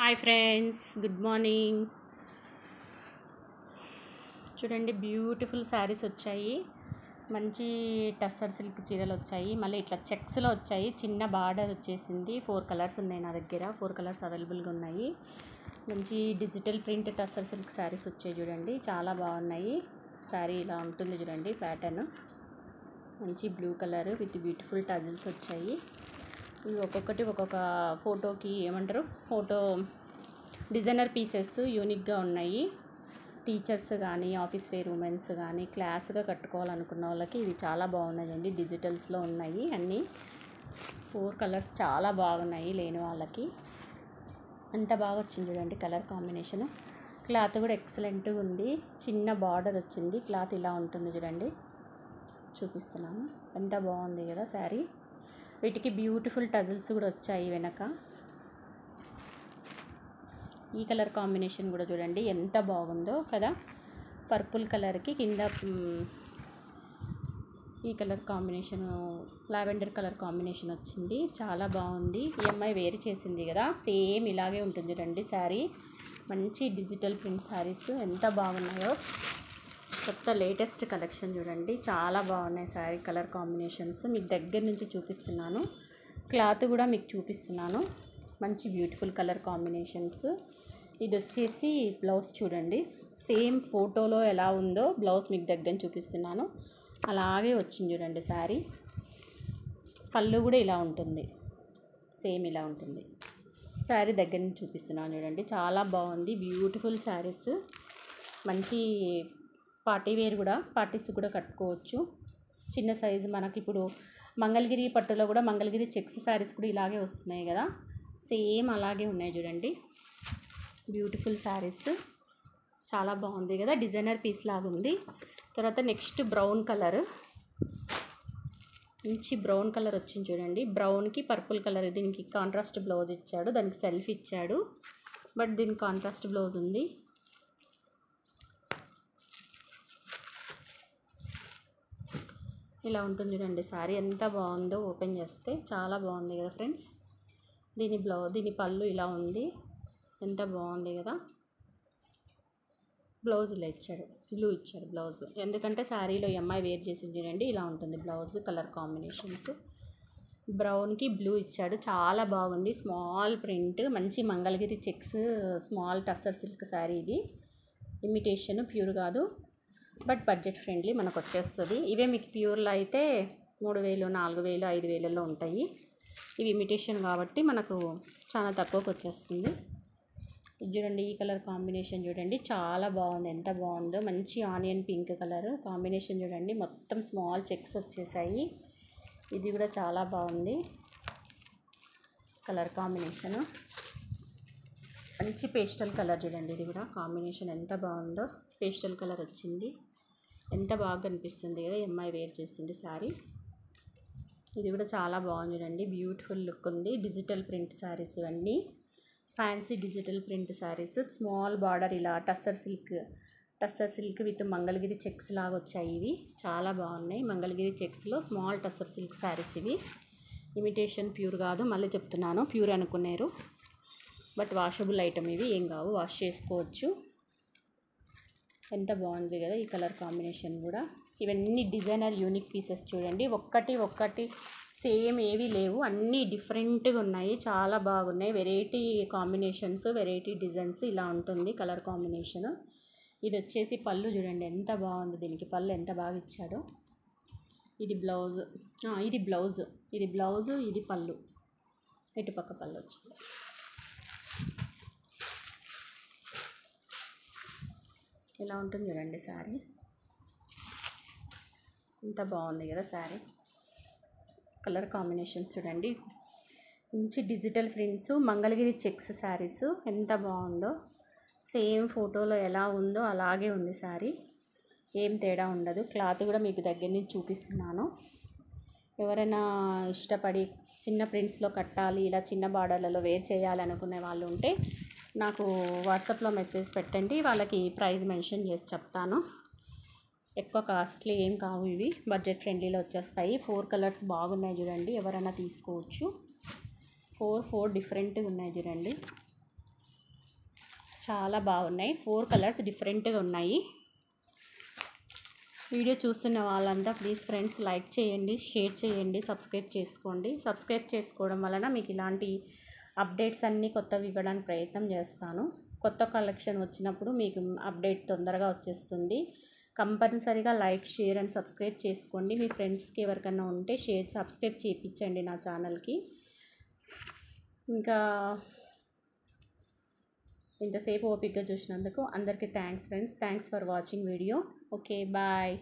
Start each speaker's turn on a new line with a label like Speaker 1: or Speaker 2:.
Speaker 1: Hi friends, good morning. చూడండి, beautiful saris వచ్చాయి. మంచి టస్సర్ సిల్క్ చీరలు వచ్చాయి. మళ్ళీ ఇట్లా చెక్స్లో వచ్చాయి. చిన్న బార్డర్ వచ్చేసింది. 4 కలర్స్ ఉన్నాయి నా దగ్గర. 4 కలర్స్ అవైలబుల్గా ఉన్నాయి. మంచి digital print tussar silk saris వచ్చాయి. చూడండి, చాలా బాగున్నాయి. శారీ ఇలా ఉంటుంది చూడండి, ప్యాటర్న్ మంచి blue colour with beautiful tassels వచ్చాయి. ఇవి ఒక్కొక్కటి ఒక్కొక్క ఫోటోకి ఏమంటారు, ఫోటో డిజైనర్ పీసెస్ యూనిక్గా ఉన్నాయి. టీచర్స్ కానీ, ఆఫీస్ వేర్ ఉమెన్స్ కానీ, క్లాస్గా కట్టుకోవాలనుకున్న వాళ్ళకి ఇవి చాలా బాగున్నాయండి. డిజిటల్స్లో ఉన్నాయి అన్నీ. 4 కలర్స్ చాలా బాగున్నాయి లేని వాళ్ళకి. అంత బాగా వచ్చింది చూడండి కలర్ కాంబినేషను. క్లాత్ కూడా ఎక్సలెంట్గా ఉంది. చిన్న బార్డర్ వచ్చింది. క్లాత్ ఇలా ఉంటుంది చూడండి, చూపిస్తున్నాను. ఎంత బాగుంది కదా శారీ. వీటికి బ్యూటిఫుల్ టజిల్స్ కూడా వచ్చాయి వెనక. ఈ కలర్ కాంబినేషన్ కూడా చూడండి ఎంత బాగుందో కదా. పర్పుల్ కలర్కి కింద ఈ colour combination, lavender colour combination వచ్చింది. చాలా బాగుంది. ఈ అమ్మాయి వేరు చేసింది కదా, సేమ్ ఇలాగే ఉంటుంది చూడండి శారీ. మంచి డిజిటల్ ప్రింట్ శారీస్ ఎంత బాగున్నాయో. కొత్త లేటెస్ట్ కలెక్షన్ చూడండి, చాలా బాగున్నాయి శారీ కలర్ కాంబినేషన్స్. మీకు దగ్గర నుంచి చూపిస్తున్నాను. క్లాత్ కూడా మీకు చూపిస్తున్నాను. మంచి బ్యూటిఫుల్ కలర్ కాంబినేషన్స్. ఇది వచ్చేసి బ్లౌజ్ చూడండి, సేమ్ ఫోటోలో ఎలా ఉందో బ్లౌజ్ మీకు దగ్గర చూపిస్తున్నాను. అలాగే వచ్చింది చూడండి శారీ. పళ్ళు కూడా ఇలా ఉంటుంది, సేమ్ ఇలా ఉంటుంది. శారీ దగ్గర నుంచి చూపిస్తున్నాను చూడండి, చాలా బాగుంది. బ్యూటిఫుల్ శారీస్. మంచి పార్టీ వేర్ కూడా, పార్టీస్ కూడా కట్టుకోవచ్చు. చిన్న సైజు మనకి ఇప్పుడు మంగళగిరి పట్టులో కూడా మంగళగిరి చెక్స్ శారీస్ కూడా ఇలాగే వస్తున్నాయి కదా, సేమ్ అలాగే ఉన్నాయి చూడండి. బ్యూటిఫుల్ శారీస్, చాలా బాగుంది కదా. డిజైనర్ పీస్ లాగా ఉంది. తర్వాత నెక్స్ట్ బ్రౌన్ కలర్, మంచి బ్రౌన్ కలర్ వచ్చింది చూడండి. బ్రౌన్కి పర్పుల్ కలర్. దీనికి కాంట్రాస్ట్ బ్లౌజ్ ఇచ్చాడు, దానికి సెల్ఫ్ ఇచ్చాడు, బట్ దీనికి కాంట్రాస్ట్ బ్లౌజ్ ఉంది. ఇలా ఉంటుంది చూడండి శారీ. ఎంత బాగుందో ఓపెన్ చేస్తే. చాలా బాగుంది కదా ఫ్రెండ్స్. దీని పళ్ళు ఇలా ఉంది. ఎంత బాగుంది కదా. బ్లౌజ్ ఇలా ఇచ్చాడు, బ్లూ ఇచ్చాడు బ్లౌజ్. ఎందుకంటే శారీలో అమ్మాయి వేర్ చేసింది చూడండి, ఇలా ఉంటుంది బ్లౌజ్. కలర్ కాంబినేషన్స్ బ్రౌన్కి బ్లూ ఇచ్చాడు. చాలా బాగుంది. స్మాల్ ప్రింట్, మంచి Mangalagiri checks small tussar silk sari. ఇది ఇమిటేషన్, ప్యూర్ కాదు, బట్ బడ్జెట్ ఫ్రెండ్లీ మనకు వచ్చేస్తుంది. ఇవే మీకు ప్యూర్లో అయితే 3000, 4000, 5000లో ఉంటాయి. ఇవి ఇమిటేషన్ కాబట్టి మనకు చాలా తక్కువకి వచ్చేస్తుంది. చూడండి, ఈ కలర్ కాంబినేషన్ చూడండి, చాలా బాగుంది. ఎంత బాగుందో. మంచి ఆనియన్ పింక్ కలర్ కాంబినేషన్ చూడండి, మొత్తం స్మాల్ చెక్స్ వచ్చేసాయి. ఇది కూడా చాలా బాగుంది కలర్ కాంబినేషను. మంచి పేస్టల్ కలర్ చూడండి, ఇది కూడా కాంబినేషన్ ఎంత బాగుందో. పేస్టల్ కలర్ వచ్చింది, ఎంత బాగా కనిపిస్తుంది కదా. అమ్మాయి వేర్ చేసింది శారీ. ఇది కూడా చాలా బాగుంది చూడండి, బ్యూటిఫుల్ లుక్ ఉంది. డిజిటల్ ప్రింట్ శారీస్ ఇవన్నీ, fancy digital print saris. Small border ఇలా tussar silk with Mangalagiri checks లాగా వచ్చాయి. ఇవి చాలా బాగున్నాయి. మంగళగిరి చెక్స్లో స్మాల్ టస్సర్ సిల్క్ శారీస్ ఇవి. ఇమిటేషన్, ప్యూర్ కాదు. మళ్ళీ చెప్తున్నాను, ప్యూర్ అనుకున్నారు, బట్ వాషబుల్ ఐటమ్ ఇవి, ఏం కావు, వాష్ చేసుకోవచ్చు. ఎంత బాగుంది కదా ఈ కలర్ కాంబినేషన్ కూడా. ఇవన్నీ డిజైనర్ యూనిక్ పీసెస్ చూడండి. ఒక్కటి సేమ్ ఏవి లేవు, అన్నీ డిఫరెంట్గా ఉన్నాయి. చాలా బాగున్నాయి. వెరైటీ కాంబినేషన్స్, వెరైటీ డిజైన్స్ ఇలా ఉంటుంది కలర్ కాంబినేషన్. ఇది వచ్చేసి పళ్ళు చూడండి, ఎంత బాగుంది. దీనికి పళ్ళు ఎంత బాగా ఇచ్చాడో. ఇది బ్లౌజ్, ఇది పళ్ళు. ఇటుపక్క పళ్ళు వచ్చింది. ఇలా ఉంటుంది చూడండి శారీ. ఎంత బాగుంది కదా శారీ. కలర్ కాంబినేషన్స్ చూడండి, మంచి digital prints Mangalagiri checks saris. ఎంత బాగుందో. సేమ్ ఫోటోలో ఎలా ఉందో అలాగే ఉంది శారీ, ఏం తేడా ఉండదు. క్లాత్ కూడా మీకు దగ్గర నుంచి చూపిస్తున్నాను. ఎవరైనా ఇష్టపడి చిన్న ప్రింట్స్లో కట్టాలి, ఇలా చిన్న బార్డర్లలో వేర్ చేయాలనుకునే వాళ్ళు ఉంటే నాకు వాట్సాప్లో మెసేజ్ పెట్టండి, వాళ్ళకి ప్రైస్ మెన్షన్ చేసి చెప్తాను. ఎక్కువ కాస్ట్లీ ఏం కావు ఇవి, బడ్జెట్ ఫ్రెండ్లీలో వచ్చేస్తాయి. 4 కలర్స్ బాగున్నాయి చూడండి, ఎవరైనా తీసుకోవచ్చు. 4 డిఫరెంట్గా ఉన్నాయి చూడండి. చాలా బాగున్నాయి. 4 కలర్స్ డిఫరెంట్గా ఉన్నాయి. వీడియో చూస్తున్న వాళ్ళంతా ప్లీజ్ ఫ్రెండ్స్ లైక్ చేయండి, షేర్ చేయండి, సబ్స్క్రైబ్ చేసుకోండి. సబ్స్క్రైబ్ చేసుకోవడం వలన మీకు ఇలాంటి అప్డేట్స్ అన్నీ కొత్తవి ఇవ్వడానికి ప్రయత్నం చేస్తాను. కొత్త కలెక్షన్ వచ్చినప్పుడు మీకు అప్డేట్ తొందరగా వచ్చేస్తుంది. కంపల్సరీగా లైక్, షేర్ అండ్ సబ్స్క్రైబ్ చేసుకోండి. మీ ఫ్రెండ్స్కి ఎవరికైనా ఉంటే సబ్స్క్రైబ్ చేయించండి నా ఛానల్కి. ఇంకా ఇంతసేపు ఓపికగా చూసినందుకు అందరికీ thanks friends. Thanks for watching video. Okay, bye.